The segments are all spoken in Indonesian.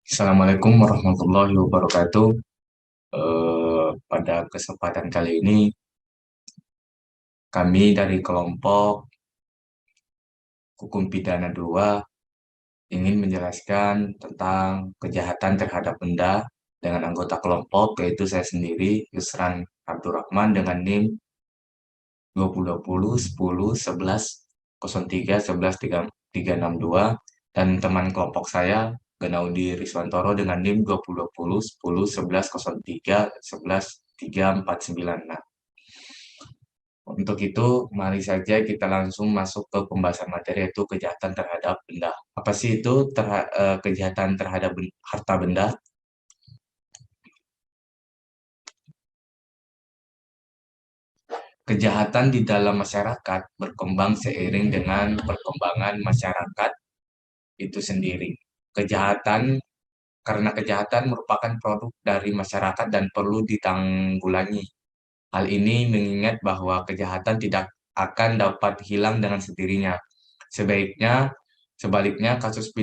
Assalamualaikum warahmatullahi wabarakatuh. Pada kesempatan kali ini, kami dari kelompok Hukum Pidana 2 ingin menjelaskan tentang kejahatan terhadap benda dengan anggota kelompok, yaitu saya sendiri, Yusran Abdurrahman, dengan NIM 2020 10 11 03 11 362, dan teman kelompok saya, Ganaudi Riswantoro, dengan NIM 2020 10 11 03 11 349. Nah, untuk itu, mari saja kita langsung masuk ke pembahasan materi, yaitu kejahatan terhadap benda. Apa sih itu kejahatan terhadap harta benda? Kejahatan di dalam masyarakat berkembang seiring dengan perkembangan masyarakat itu sendiri. Kejahatan karena kejahatan merupakan produk dari masyarakat dan perlu ditanggulangi. Hal ini mengingat bahwa kejahatan tidak akan dapat hilang dengan sendirinya. Sebaliknya, kasus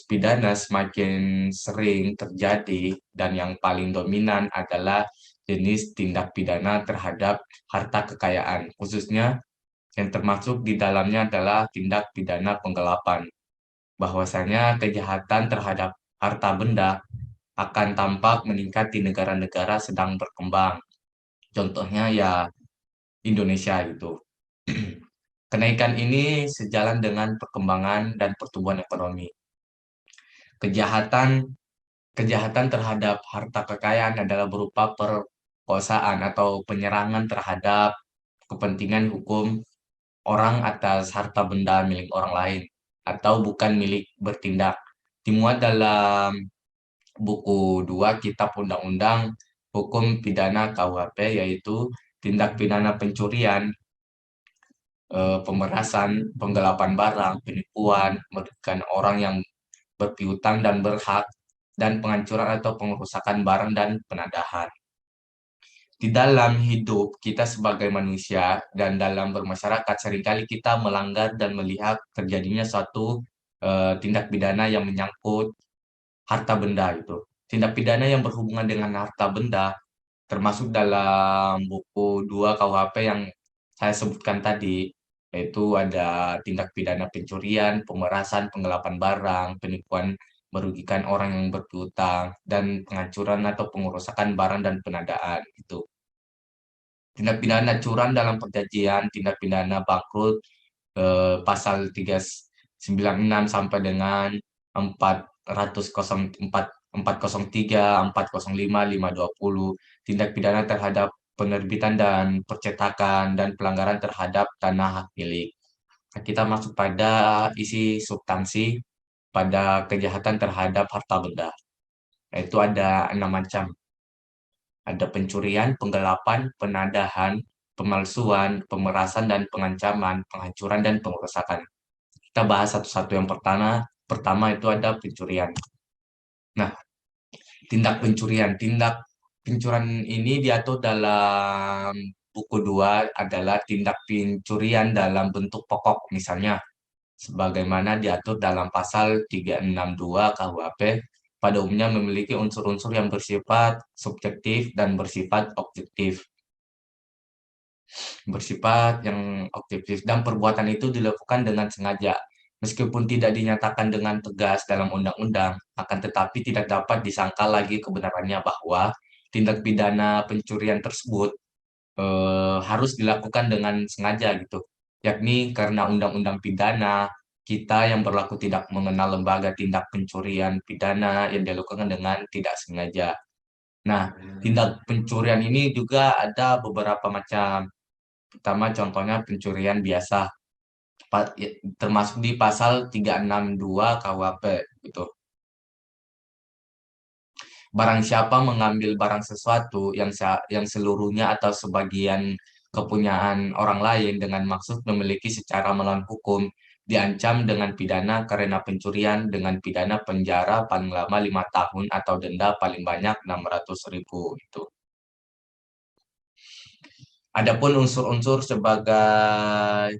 pidana semakin sering terjadi, dan yang paling dominan adalah jenis tindak pidana terhadap harta kekayaan, khususnya yang termasuk di dalamnya adalah tindak pidana penggelapan. Bahwasanya kejahatan terhadap harta benda akan tampak meningkat di negara-negara sedang berkembang. Contohnya ya Indonesia gitu. Kenaikan ini sejalan dengan perkembangan dan pertumbuhan ekonomi. Kejahatan Kejahatan terhadap harta kekayaan adalah berupa perkosaan atau penyerangan terhadap kepentingan hukum orang atas harta benda milik orang lain atau bukan milik bertindak. Dimuat dalam buku 2 Kitab Undang-Undang Hukum Pidana KUHP, yaitu tindak pidana pencurian, pemerasan, penggelapan barang, penipuan, merugikan orang yang berpiutang dan berhak, dan penghancuran atau pengerusakan barang dan penadahan. Di dalam hidup kita sebagai manusia dan dalam bermasyarakat, seringkali kita melanggar dan melihat terjadinya suatu tindak pidana yang menyangkut harta benda itu. Tindak pidana yang berhubungan dengan harta benda termasuk dalam buku 2 KUHP yang saya sebutkan tadi, yaitu ada tindak pidana pencurian, pemerasan, penggelapan barang, penipuan merugikan orang yang berpiutang, dan penghancuran atau pengerusakan barang dan penadaan itu. Tindak pidana curang dalam perjanjian, tindak pidana bangkrut, pasal 396 sampai dengan 404 403, 405, 520, tindak pidana terhadap penerbitan dan percetakan, dan pelanggaran terhadap tanah hak milik. Nah, kita masuk pada isi substansi pada kejahatan terhadap harta benda. Yaitu ada 6 macam. Ada pencurian, penggelapan, penadahan, pemalsuan, pemerasan, dan pengancaman, penghancuran, dan pengerusakan. Kita bahas satu-satu. Yang pertama itu ada pencurian. Nah, tindak pencurian. Tindak pencurian ini diatur dalam buku 2 adalah tindak pencurian dalam bentuk pokok, misalnya sebagaimana diatur dalam pasal 362 KUHP, pada umumnya memiliki unsur-unsur yang bersifat subjektif dan bersifat yang objektif, dan perbuatan itu dilakukan dengan sengaja. Meskipun tidak dinyatakan dengan tegas dalam undang-undang, akan tetapi tidak dapat disangkal lagi kebenarannya bahwa tindak pidana pencurian tersebut harus dilakukan dengan sengaja gitu. Yakni karena undang-undang pidana kita yang berlaku tidak mengenal lembaga tindak pencurian pidana yang dilakukan dengan tidak sengaja. Nah, tindak pencurian ini juga ada beberapa macam. Pertama, contohnya pencurian biasa, termasuk di pasal 362 KUHP gitu. Barang siapa mengambil barang sesuatu yang seluruhnya atau sebagian kepunyaan orang lain dengan maksud memiliki secara melawan hukum, diancam dengan pidana karena pencurian dengan pidana penjara paling lama 5 tahun atau denda paling banyak 600.000 itu. Adapun unsur-unsur sebagai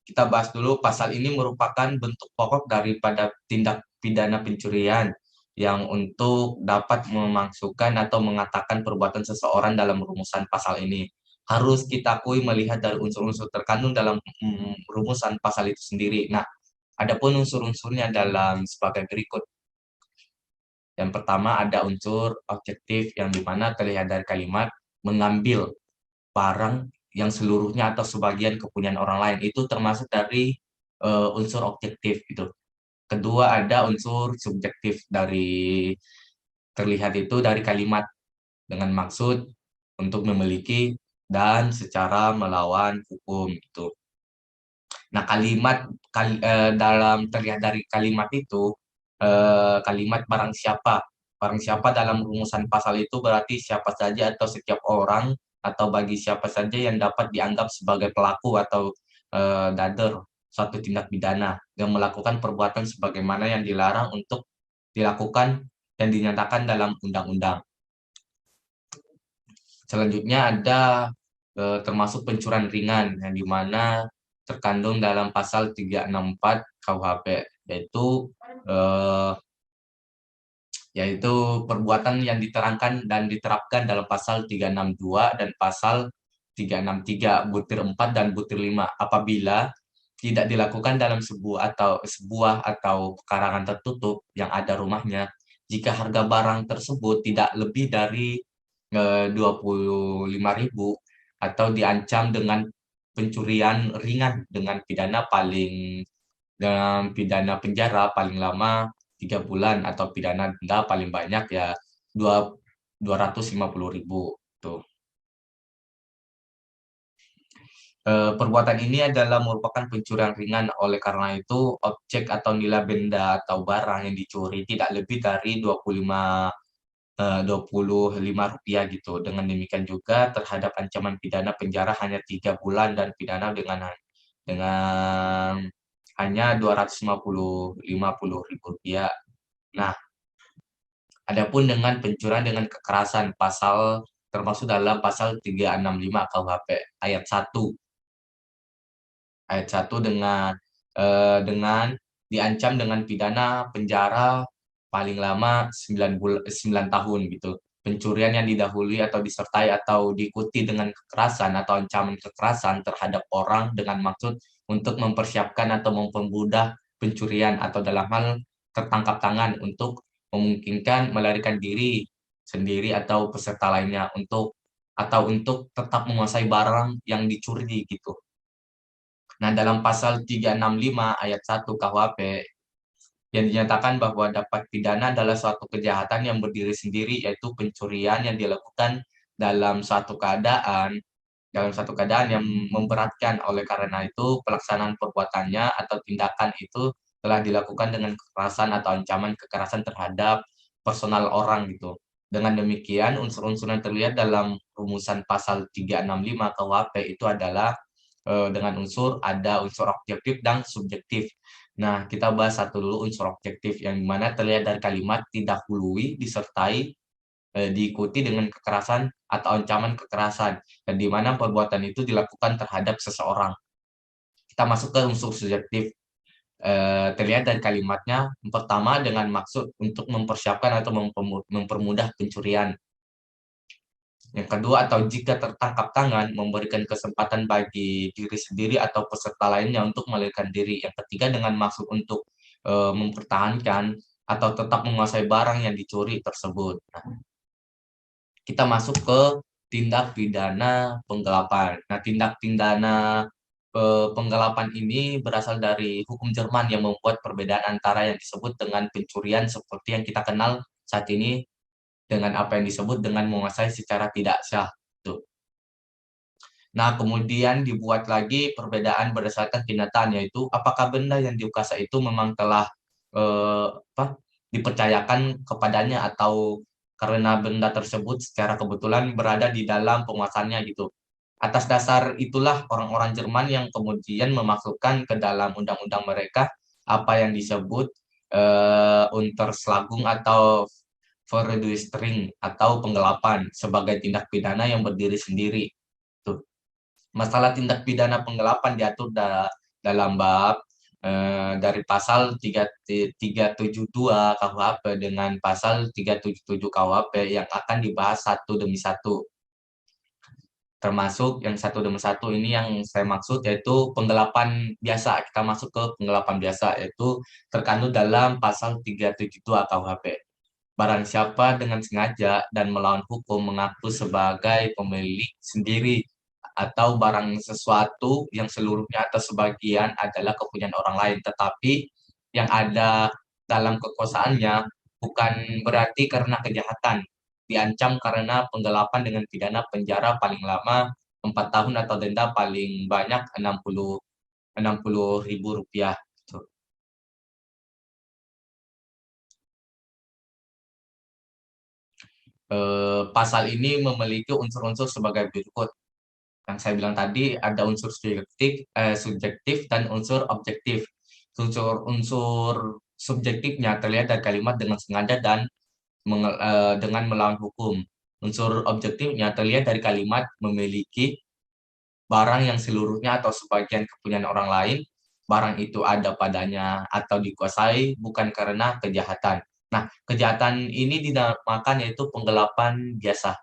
kita bahas dulu, pasal ini merupakan bentuk pokok daripada tindak pidana pencurian yang untuk dapat memasukkan atau mengatakan perbuatan seseorang dalam rumusan pasal ini. Harus kita akui melihat dari unsur-unsur terkandung dalam rumusan pasal itu sendiri. Nah, adapun unsur-unsurnya dalam sebagai berikut. Yang pertama ada unsur objektif yang dimana terlihat dari kalimat mengambil barang yang seluruhnya atau sebagian kepunyaan orang lain, itu termasuk dari unsur objektif gitu. Kedua ada unsur subjektif dari terlihat itu dari kalimat dengan maksud untuk memiliki dan secara melawan hukum itu. Nah, dalam terlihat dari kalimat itu kalimat barang siapa. Barang siapa dalam rumusan pasal itu berarti siapa saja atau setiap orang atau bagi siapa saja yang dapat dianggap sebagai pelaku atau dader suatu tindak pidana yang melakukan perbuatan sebagaimana yang dilarang untuk dilakukan dan dinyatakan dalam undang-undang. Selanjutnya ada termasuk pencurian ringan yang dimana terkandung dalam pasal 364 KUHP, yaitu perbuatan yang diterangkan dan diterapkan dalam pasal 362 dan pasal 363 butir 4 dan butir 5 apabila tidak dilakukan dalam sebuah atau pekarangan tertutup yang ada rumahnya jika harga barang tersebut tidak lebih dari 25.000 atau diancam dengan pencurian ringan dengan pidana penjara paling lama 3 bulan atau pidana denda paling banyak ya 250.000 tuh. Perbuatan ini adalah merupakan pencurian ringan, oleh karena itu objek atau nilai benda atau barang yang dicuri tidak lebih dari 25 rupiah gitu. Dengan demikian juga terhadap ancaman pidana penjara hanya 3 bulan dan pidana dengan hanya 250.000 rupiah. Nah, adapun dengan pencurian dengan kekerasan termasuk dalam pasal 365 KUHP ayat 1. Ayat 1 dengan diancam dengan pidana penjara paling lama 9 tahun gitu. Pencurian yang didahului atau disertai atau diikuti dengan kekerasan atau ancaman kekerasan terhadap orang dengan maksud untuk mempersiapkan atau mempermudah pencurian atau dalam hal tertangkap tangan untuk memungkinkan melarikan diri sendiri atau peserta lainnya untuk tetap menguasai barang yang dicuri gitu. Nah, dalam pasal 365 ayat 1 KUHP yang dinyatakan bahwa dapat pidana adalah suatu kejahatan yang berdiri sendiri, yaitu pencurian yang dilakukan dalam satu keadaan yang memberatkan. Oleh karena itu, pelaksanaan perbuatannya atau tindakan itu telah dilakukan dengan kekerasan atau ancaman kekerasan terhadap personal orang gitu. Dengan demikian, unsur-unsur yang terlihat dalam rumusan pasal 365 KUHP itu adalah dengan ada unsur objektif dan subjektif. Nah, kita bahas satu dulu unsur objektif yang mana terlihat dari kalimat didahului disertai diikuti dengan kekerasan atau ancaman kekerasan dan di mana perbuatan itu dilakukan terhadap seseorang. Kita masuk ke unsur subjektif. Terlihat dari kalimatnya pertama dengan maksud untuk mempersiapkan atau mempermudah pencurian. Yang kedua, atau jika tertangkap tangan, memberikan kesempatan bagi diri sendiri atau peserta lainnya untuk melarikan diri. Yang ketiga, dengan maksud untuk mempertahankan atau tetap menguasai barang yang dicuri tersebut. Nah, kita masuk ke tindak pidana penggelapan. Nah, tindak pidana penggelapan ini berasal dari hukum Jerman yang membuat perbedaan antara yang disebut dengan pencurian seperti yang kita kenal saat ini dengan apa yang disebut dengan menguasai secara tidak sah. Tuh. Nah, kemudian dibuat lagi perbedaan berdasarkan kenyataan, yaitu apakah benda yang dikuasai itu memang telah dipercayakan kepadanya atau karena benda tersebut secara kebetulan berada di dalam penguasaannya gitu. Atas dasar itulah orang-orang Jerman yang kemudian memasukkan ke dalam undang-undang mereka apa yang disebut Unterschlagung atau Verduistering atau penggelapan sebagai tindak pidana yang berdiri sendiri. Tuh. Masalah tindak pidana penggelapan diatur dalam bab dari pasal 372 KUHP dengan pasal 377 KUHP yang akan dibahas satu demi satu. Termasuk yang satu demi satu ini yang saya maksud yaitu penggelapan biasa. Kita masuk ke penggelapan biasa, yaitu terkandung dalam pasal 372 KUHP. Barang siapa dengan sengaja dan melawan hukum mengaku sebagai pemilik sendiri atau barang sesuatu yang seluruhnya atau sebagian adalah kepunyaan orang lain, tetapi yang ada dalam kekuasaannya bukan berarti karena kejahatan, diancam karena penggelapan dengan pidana penjara paling lama 4 tahun atau denda paling banyak 60 ribu rupiah. Pasal ini memiliki unsur-unsur sebagai berikut. Yang saya bilang tadi ada unsur subjektif dan unsur objektif. Unsur subjektifnya terlihat dari kalimat dengan sengaja dan dengan melawan hukum. Unsur objektifnya terlihat dari kalimat memiliki barang yang seluruhnya atau sebagian kepunyaan orang lain, barang itu ada padanya atau dikuasai bukan karena kejahatan. Nah, kejahatan ini dinamakan yaitu penggelapan biasa,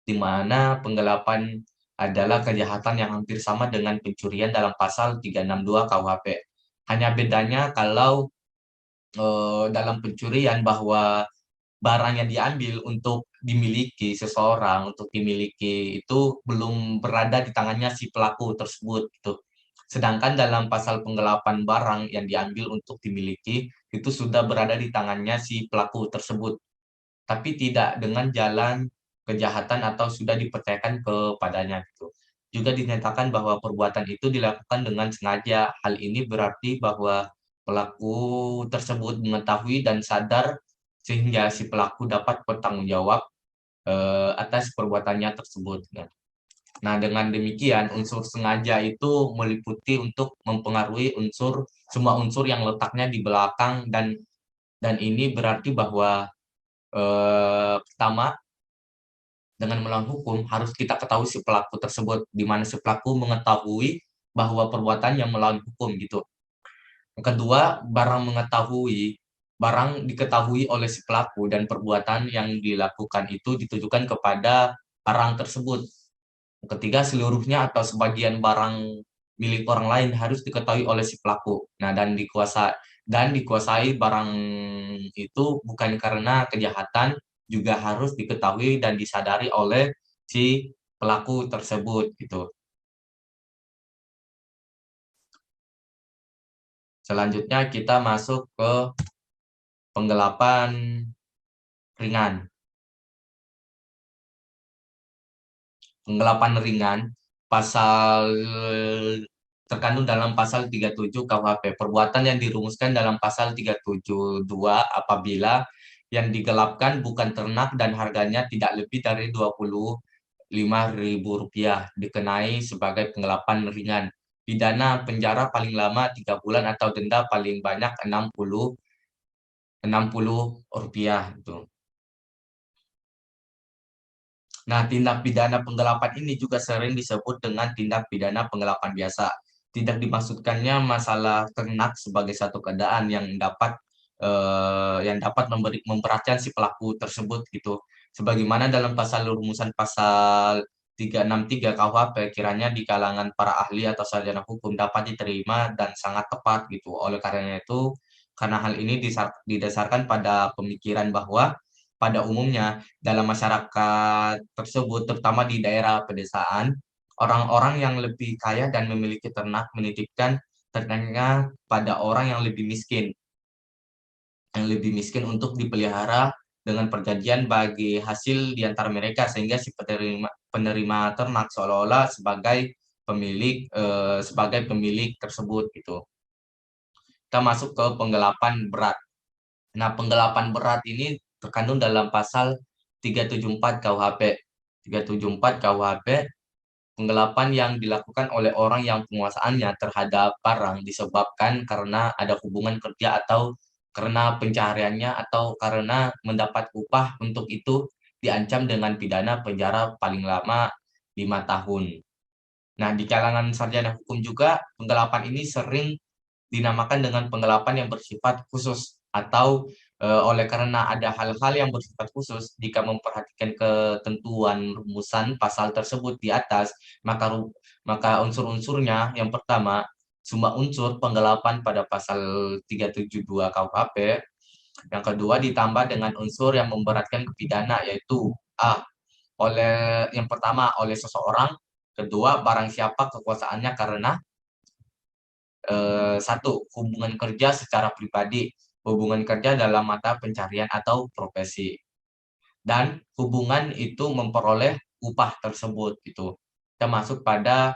di mana penggelapan adalah kejahatan yang hampir sama dengan pencurian dalam pasal 362 KUHP. Hanya bedanya kalau dalam pencurian bahwa barang yang diambil untuk dimiliki seseorang, untuk dimiliki itu belum berada di tangannya si pelaku tersebut gitu. Sedangkan dalam pasal penggelapan barang yang diambil untuk dimiliki itu sudah berada di tangannya si pelaku tersebut, tapi tidak dengan jalan kejahatan atau sudah dipercayakan kepadanya gitu. Juga dinyatakan bahwa perbuatan itu dilakukan dengan sengaja. Hal ini berarti bahwa pelaku tersebut mengetahui dan sadar sehingga si pelaku dapat bertanggung jawab atas perbuatannya tersebut. Nah, dengan demikian unsur sengaja itu meliputi untuk mempengaruhi semua unsur yang letaknya di belakang, dan ini berarti bahwa pertama, dengan melawan hukum harus kita ketahui si pelaku tersebut, di mana si pelaku mengetahui bahwa perbuatan yang melawan hukum gitu. Yang kedua, barang diketahui oleh si pelaku dan perbuatan yang dilakukan itu ditujukan kepada barang tersebut. Yang ketiga, seluruhnya atau sebagian barang milik orang lain harus diketahui oleh si pelaku. Nah, dan dikuasai barang itu bukan karena kejahatan, juga harus diketahui dan disadari oleh si pelaku tersebut gitu. Selanjutnya kita masuk ke penggelapan ringan. Penggelapan ringan pasal terkandung dalam pasal 37 KUHP. Perbuatan yang dirumuskan dalam pasal 372 apabila yang digelapkan bukan ternak dan harganya tidak lebih dari 25 ribu rupiah dikenai sebagai penggelapan ringan. Pidana penjara paling lama 3 bulan atau denda paling banyak 60 rupiah itu. Nah, tindak pidana penggelapan ini juga sering disebut dengan tindak pidana penggelapan biasa. Tidak dimaksudkannya masalah ternak sebagai satu keadaan yang dapat memberatkan si pelaku tersebut gitu. Sebagaimana dalam pasal rumusan pasal 363 KUHP, kiranya di kalangan para ahli atau sarjana hukum dapat diterima dan sangat tepat gitu. Oleh karenanya itu, karena hal ini didasarkan pada pemikiran bahwa pada umumnya dalam masyarakat tersebut, terutama di daerah pedesaan, orang-orang yang lebih kaya dan memiliki ternak menitipkan ternaknya pada orang yang lebih miskin untuk dipelihara dengan perjanjian bagi hasil di antara mereka, sehingga si penerima ternak seolah-olah sebagai pemilik tersebut gitu. Kita masuk ke penggelapan berat. Nah, penggelapan berat ini terkandung dalam pasal 374 KUHP. 374 KUHP, penggelapan yang dilakukan oleh orang yang penguasaannya terhadap barang disebabkan karena ada hubungan kerja atau karena pencahariannya atau karena mendapat upah untuk itu, diancam dengan pidana penjara paling lama 5 tahun. Nah, di kalangan sarjana hukum juga penggelapan ini sering dinamakan dengan penggelapan yang bersifat khusus, atau oleh karena ada hal-hal yang bersifat khusus, jika memperhatikan ketentuan rumusan pasal tersebut di atas, maka unsur-unsurnya yang pertama, semua unsur penggelapan pada pasal 372 KUHP. Yang kedua, ditambah dengan unsur yang memberatkan pidana, yaitu A, yang pertama oleh seseorang, kedua barang siapa kekuasaannya karena satu, hubungan kerja secara pribadi, hubungan kerja dalam mata pencarian atau profesi, dan hubungan itu memperoleh upah tersebut gitu. Kita masuk pada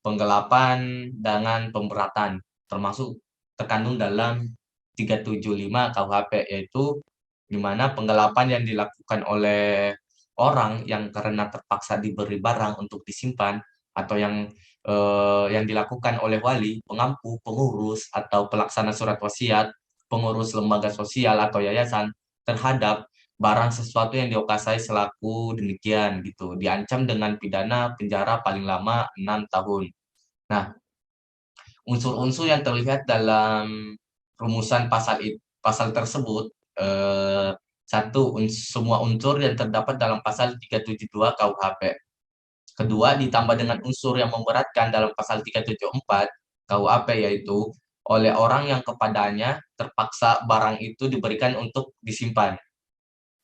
penggelapan dengan pemberatan, termasuk terkandung dalam 375 KUHP, yaitu di mana penggelapan yang dilakukan oleh orang yang karena terpaksa diberi barang untuk disimpan, atau yang dilakukan oleh wali, pengampu, pengurus, atau pelaksana surat wasiat, pengurus lembaga sosial atau yayasan terhadap barang sesuatu yang diokasai selaku demikian gitu, diancam dengan pidana penjara paling lama 6 tahun. Nah, unsur-unsur yang terlihat dalam rumusan pasal tersebut, satu, semua unsur yang terdapat dalam pasal 372 KUHP. Kedua, ditambah dengan unsur yang memberatkan dalam pasal 374 KUHP, yaitu oleh orang yang kepadanya terpaksa barang itu diberikan untuk disimpan.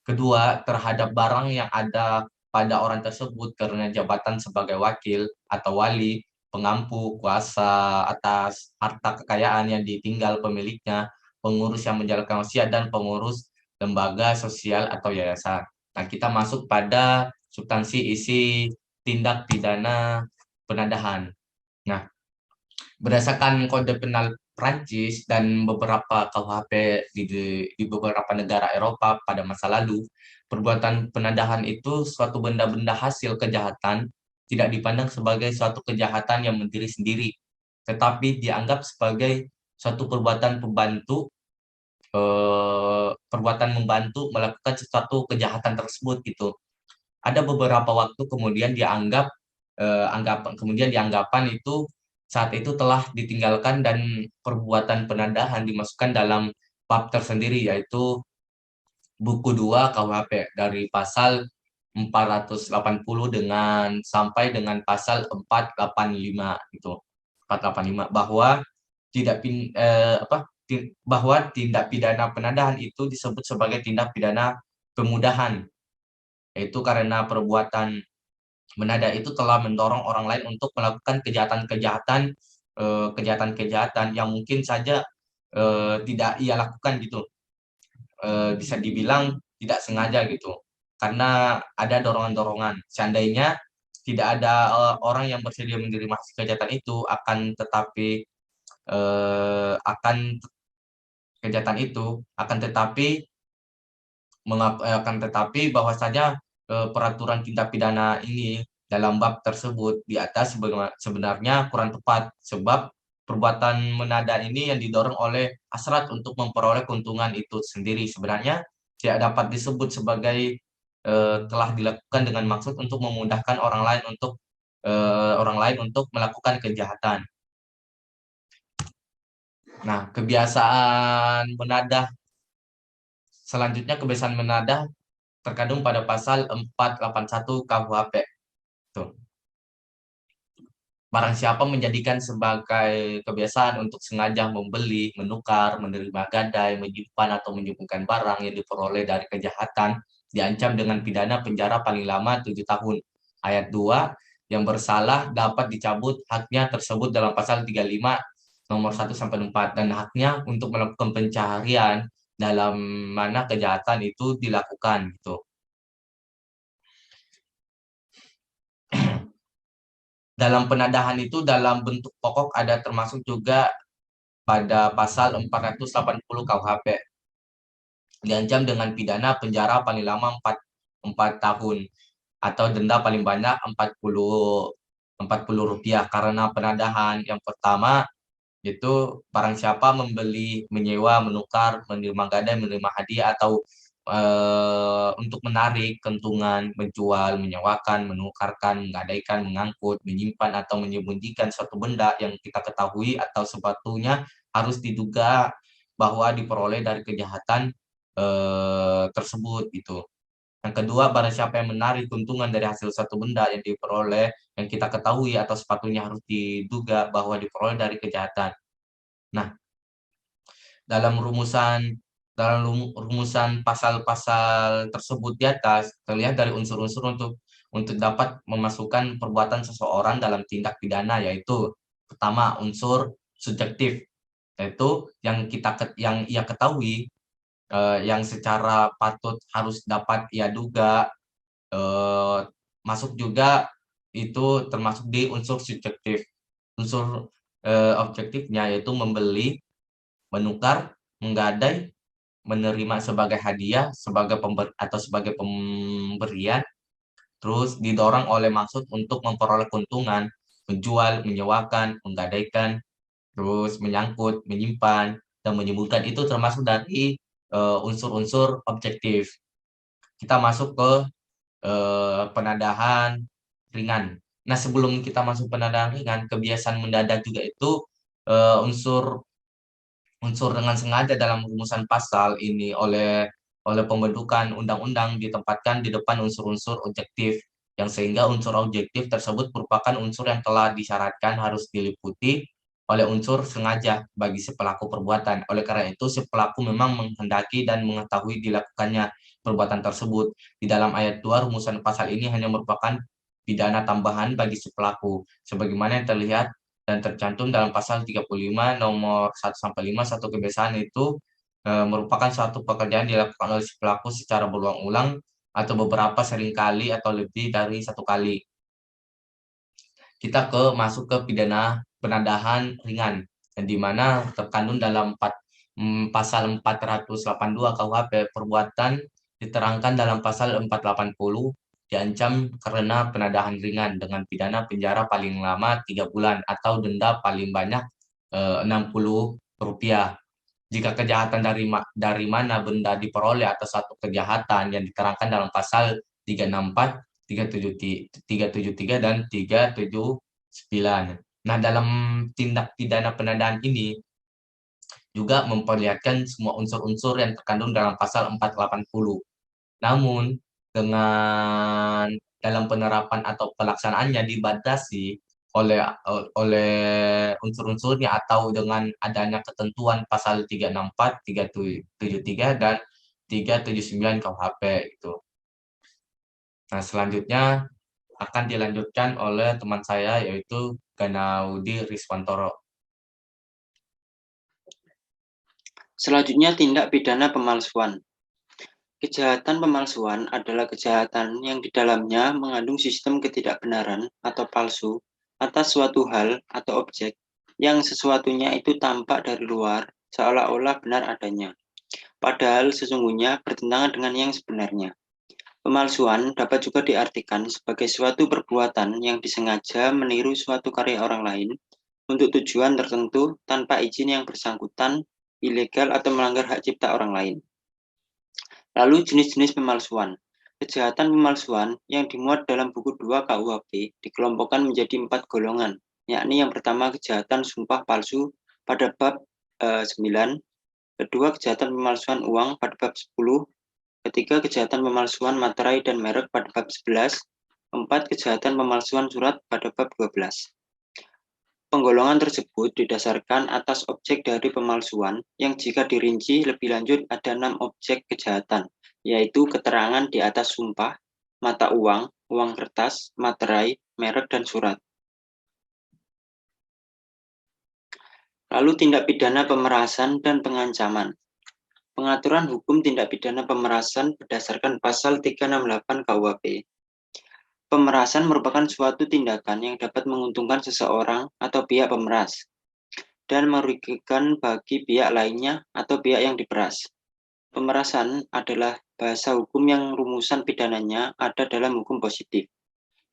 Kedua, terhadap barang yang ada pada orang tersebut karena jabatan sebagai wakil atau wali, pengampu, kuasa atas harta kekayaan yang ditinggal pemiliknya, pengurus yang menjalankan wasiat, dan pengurus lembaga sosial atau yayasan. Nah, kita masuk pada substansi isi tindak pidana penadahan. Nah, berdasarkan kode penal Prancis dan beberapa KUHP di beberapa negara Eropa pada masa lalu, perbuatan penadahan itu suatu benda-benda hasil kejahatan tidak dipandang sebagai suatu kejahatan yang berdiri sendiri, tetapi dianggap sebagai suatu perbuatan membantu melakukan sesuatu kejahatan tersebut gitu. Ada beberapa waktu kemudian dianggapan itu saat itu telah ditinggalkan dan perbuatan penadahan dimasukkan dalam bab tersendiri, yaitu buku 2 KUHP dari pasal 480 sampai dengan pasal 485 itu. 485 bahwa tindak pidana penadahan itu disebut sebagai tindak pidana pemudahan, yaitu karena perbuatan menada itu telah mendorong orang lain untuk melakukan kejahatan-kejahatan yang mungkin saja tidak ia lakukan gitu. Bisa dibilang tidak sengaja gitu. Karena ada dorongan-dorongan. Seandainya tidak ada orang yang bersedia menerima kejahatan itu, akan kejahatan itu akan tetapi bahwasanya peraturan tindak pidana ini dalam bab tersebut di atas sebenarnya kurang tepat, sebab perbuatan menada ini yang didorong oleh hasrat untuk memperoleh keuntungan itu sendiri sebenarnya tidak dapat disebut sebagai telah dilakukan dengan maksud untuk memudahkan orang lain untuk melakukan kejahatan. Nah, selanjutnya kebiasaan menadah terkandung pada pasal 481 KUHP. Tuh. Barang siapa menjadikan sebagai kebiasaan untuk sengaja membeli, menukar, menerima gadai, menyimpan atau menyembunyikan barang yang diperoleh dari kejahatan, diancam dengan pidana penjara paling lama 7 tahun. Ayat 2, yang bersalah dapat dicabut haknya tersebut dalam pasal 35 nomor 1-4, dan haknya untuk melakukan pencaharian dalam mana kejahatan itu dilakukan gitu. Dalam penadahan itu dalam bentuk pokok ada termasuk juga pada pasal 480 KUHP, diancam dengan pidana penjara paling lama 4 tahun atau denda paling banyak 40 rupiah. Karena penadahan yang pertama itu barang siapa membeli, menyewa, menukar, menerima gadai, menerima hadiah, atau untuk menarik keuntungan, menjual, menyewakan, menukarkan, menggadaikan, mengangkut, menyimpan atau menyembunyikan suatu benda yang kita ketahui atau sepatunya harus diduga bahwa diperoleh dari kejahatan tersebut gitu. Yang kedua, barang siapa yang menarik keuntungan dari hasil suatu benda yang diperoleh, yang kita ketahui atau sepatunya harus diduga bahwa diperoleh dari kejahatan. Nah, dalam rumusan pasal-pasal tersebut di atas terlihat dari unsur-unsur untuk dapat memasukkan perbuatan seseorang dalam tindak pidana, yaitu pertama unsur subjektif, yaitu yang ia ketahui, yang secara patut harus dapat ia duga, eh, masuk juga itu termasuk di unsur subjektif. Unsur objektifnya yaitu membeli, menukar, menggadai, menerima sebagai hadiah, sebagai pemberian, terus didorong oleh maksud untuk memperoleh keuntungan, menjual, menyewakan, menggadaikan, terus menyangkut, menyimpan, dan menyembunyikan itu termasuk dari unsur-unsur objektif. Kita masuk ke penadahan ringan. Nah, sebelum kita masuk penadahan ringan, kebiasaan mendadak juga itu unsur unsur dengan sengaja dalam rumusan pasal ini oleh pembentukan undang-undang ditempatkan di depan unsur-unsur objektif, yang sehingga unsur objektif tersebut merupakan unsur yang telah disyaratkan harus diliputi oleh unsur sengaja bagi si pelaku perbuatan. Oleh karena itu, si pelaku memang menghendaki dan mengetahui dilakukannya perbuatan tersebut. Di dalam ayat 2 rumusan pasal ini hanya merupakan pidana tambahan bagi si pelaku, sebagaimana yang terlihat dan tercantum dalam pasal 35 nomor 1 sampai 5. Satu kebiasaan itu merupakan suatu pekerjaan dilakukan oleh si pelaku secara berulang-ulang atau beberapa seringkali atau lebih dari satu kali. Kita masuk ke pidana penadahan ringan, di mana terkandung dalam pasal 482 KUHP. Perbuatan diterangkan dalam pasal 480 diancam karena penadahan ringan dengan pidana penjara paling lama 3 bulan atau denda paling banyak Rp60. Jika kejahatan dari mana benda diperoleh atas satu kejahatan yang diterangkan dalam pasal 364, 373, dan 379. Nah, dalam tindak pidana penodaan ini juga memperlihatkan semua unsur-unsur yang terkandung dalam pasal 480. Namun, dengan dalam penerapan atau pelaksanaannya dibatasi oleh oleh unsur-unsurnya atau dengan adanya ketentuan pasal 364, 373, dan 379 KUHP itu. Nah, selanjutnya akan dilanjutkan oleh teman saya yaitu Ganaudi Riswantoro. Selanjutnya tindak pidana pemalsuan. Kejahatan pemalsuan adalah kejahatan yang di dalamnya mengandung sistem ketidakbenaran atau palsu atas suatu hal atau objek yang sesuatunya itu tampak dari luar seolah-olah benar adanya, padahal sesungguhnya bertentangan dengan yang sebenarnya. Pemalsuan dapat juga diartikan sebagai suatu perbuatan yang disengaja meniru suatu karya orang lain untuk tujuan tertentu tanpa izin yang bersangkutan, ilegal atau melanggar hak cipta orang lain. Lalu jenis-jenis pemalsuan. Kejahatan pemalsuan yang dimuat dalam buku 2 KUHP dikelompokkan menjadi 4 golongan, yakni yang pertama kejahatan sumpah palsu pada bab 9, kedua kejahatan pemalsuan uang pada bab 10, ketiga kejahatan pemalsuan materai dan merek pada bab 11, empat kejahatan pemalsuan surat pada bab 12. Penggolongan tersebut didasarkan atas objek dari pemalsuan yang jika dirinci lebih lanjut ada 6 objek kejahatan, yaitu keterangan di atas sumpah, mata uang, uang kertas, materai, merek, dan surat. Lalu tindak pidana pemerasan dan pengancaman. Pengaturan hukum tindak pidana pemerasan berdasarkan pasal 368 KUHP. Pemerasan merupakan suatu tindakan yang dapat menguntungkan seseorang atau pihak pemeras dan merugikan bagi pihak lainnya atau pihak yang diperas. Pemerasan adalah bahasa hukum yang rumusan pidananya ada dalam hukum positif.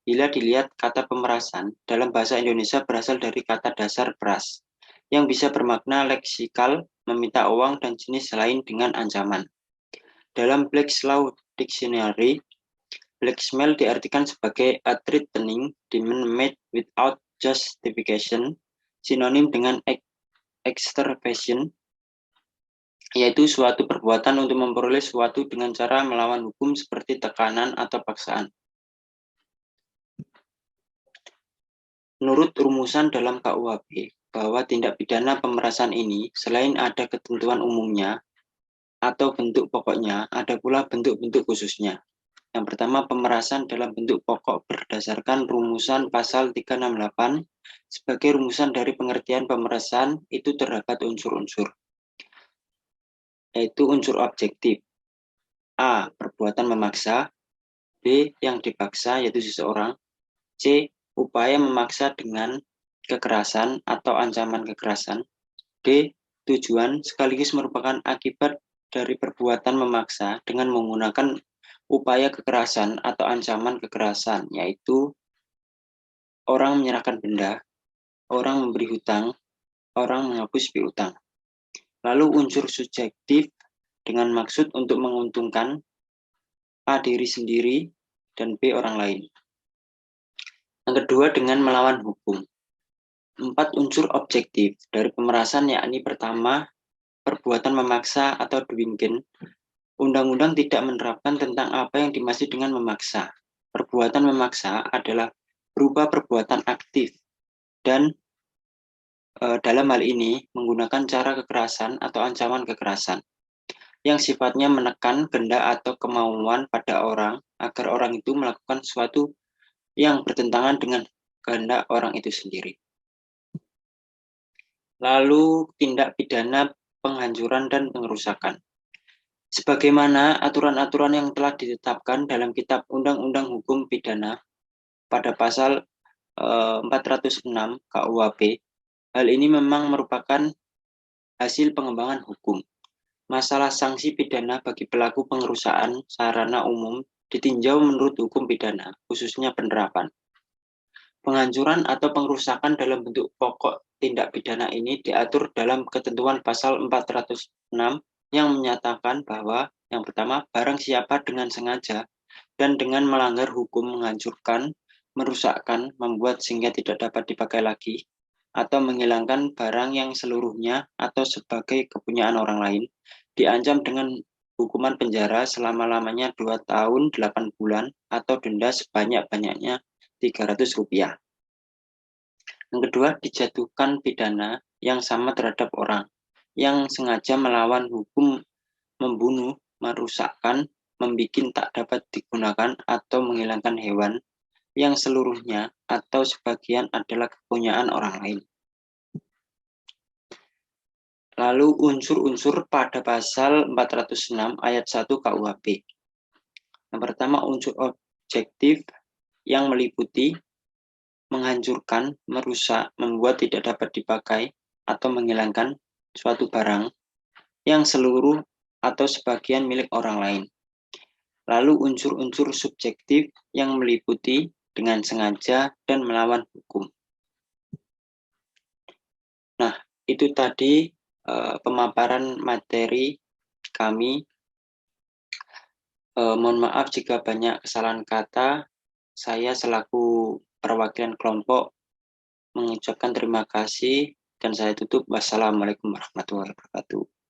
Bila dilihat, kata pemerasan dalam bahasa Indonesia berasal dari kata dasar peras, yang bisa bermakna leksikal, meminta uang, dan jenis lain dengan ancaman. Dalam Black's Law Dictionary, blackmail diartikan sebagai a threatening demand made without justification, sinonim dengan extortion, yaitu suatu perbuatan untuk memperoleh sesuatu dengan cara melawan hukum seperti tekanan atau paksaan. Menurut rumusan dalam KUHP, bahwa tindak pidana pemerasan ini selain ada ketentuan umumnya atau bentuk pokoknya, ada pula bentuk-bentuk khususnya. Yang pertama, pemerasan dalam bentuk pokok berdasarkan rumusan pasal 368 sebagai rumusan dari pengertian pemerasan itu terdapat unsur-unsur, yaitu unsur objektif. A. Perbuatan memaksa. B. Yang dipaksa, yaitu seseorang. C. Upaya memaksa dengan kekerasan atau ancaman kekerasan. D. Tujuan sekaligus merupakan akibat dari perbuatan memaksa dengan menggunakan upaya kekerasan atau ancaman kekerasan, yaitu orang menyerahkan benda, orang memberi hutang, orang menghapus piutang. Lalu unsur subjektif dengan maksud untuk menguntungkan A. Diri sendiri dan B. orang lain. Yang kedua, dengan melawan hukum. 4 unsur objektif dari pemerasan, yakni pertama, perbuatan memaksa atau dwingen. Undang-undang tidak menerapkan tentang apa yang dimaksud dengan memaksa. Perbuatan memaksa adalah berupa perbuatan aktif dan dalam hal ini menggunakan cara kekerasan atau ancaman kekerasan yang sifatnya menekan kehendak atau kemauan pada orang agar orang itu melakukan sesuatu yang bertentangan dengan kehendak orang itu sendiri. Lalu tindak pidana penghancuran dan pengerusakan. Sebagaimana aturan-aturan yang telah ditetapkan dalam Kitab Undang-Undang Hukum Pidana pada pasal 406 KUHP, hal ini memang merupakan hasil pengembangan hukum. Masalah sanksi pidana bagi pelaku pengerusakan sarana umum ditinjau menurut hukum pidana, khususnya penerapan. Penghancuran atau pengerusakan dalam bentuk pokok tindak pidana ini diatur dalam ketentuan pasal 406 yang menyatakan bahwa yang pertama, barang siapa dengan sengaja dan dengan melanggar hukum menghancurkan, merusakkan, membuat sehingga tidak dapat dipakai lagi, atau menghilangkan barang yang seluruhnya atau sebagai kepunyaan orang lain, diancam dengan hukuman penjara selama-lamanya 2 tahun 8 bulan atau denda sebanyak-banyaknya Rp300. Yang kedua, dijatuhkan pidana yang sama terhadap orang yang sengaja melawan hukum, membunuh, merusakkan, membikin tak dapat digunakan atau menghilangkan hewan yang seluruhnya atau sebagian adalah kepunyaan orang lain. Lalu unsur-unsur pada pasal 406 ayat 1 KUHP. Yang pertama, unsur objektif yang meliputi menghancurkan, merusak, membuat tidak dapat dipakai, atau menghilangkan suatu barang yang seluruh atau sebagian milik orang lain. Lalu unsur-unsur subjektif yang meliputi dengan sengaja dan melawan hukum. Nah, itu tadi pemaparan materi kami. Mohon maaf jika banyak kesalahan kata. Saya selaku perwakilan kelompok mengucapkan terima kasih dan saya tutup. Wassalamualaikum warahmatullahi wabarakatuh.